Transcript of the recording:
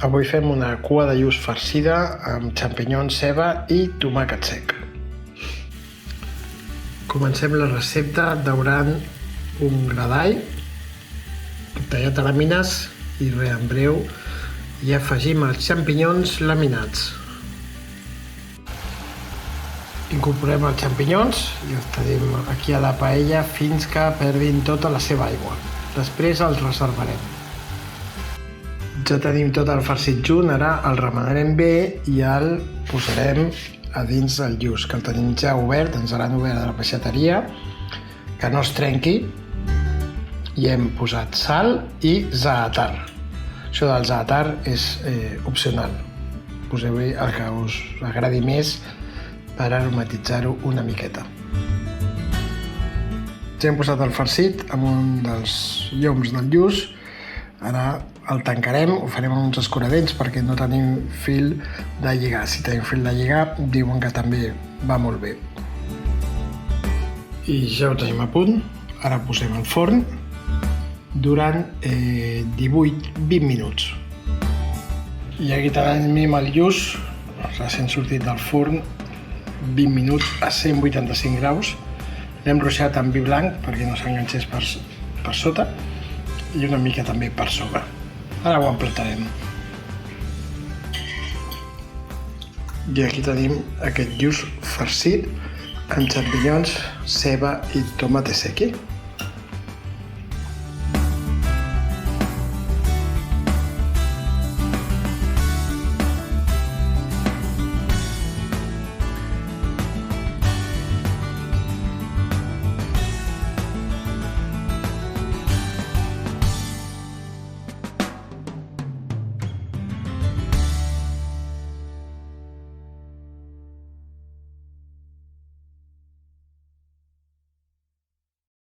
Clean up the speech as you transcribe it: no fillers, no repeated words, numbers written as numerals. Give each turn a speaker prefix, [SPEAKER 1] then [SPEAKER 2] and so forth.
[SPEAKER 1] Avui fem una cua de lluç farcida amb xampinyons, ceba i tomàquet sec. Comencem la recepta daurant un gra d'all, tallat a làmines i en breu, i afegim els xampinyons laminats. Incorporem els xampinyons i els tenim aquí a la paella fins que perdin tota la seva aigua. Després els reservarem. Ja tenim tot el farcit junt, ara el remenarem bé i el posarem a dins del lluç, que el tenim ja obert, ens l'han obert de la peixateria, que no es trenqui. I hem posat sal i za'atar. Això del za'atar és opcional. Poseu-hi el que us agradi més per aromatitzar-ho una miqueta. Ja hem posat el farcit amb un dels lloms del lluç. Ara el tancarem, ho farem amb uns escuradents perquè no tenim fil de lligar. Si tenim fil de lligar, diuen que també va molt bé. I ja ho tenim a punt. Ara posem al forn durant 18-20 minuts. I aquí tenim el lluç, recent sortit del forn, 20 minuts a 185 graus. L'hem ruixat amb vi blanc perquè no s'enganxés per sota i una mica també per sobre. Ara ho emplatarem. I aquí tenim aquest lluç farcit amb xampinyons, ceba i tomàquet sec.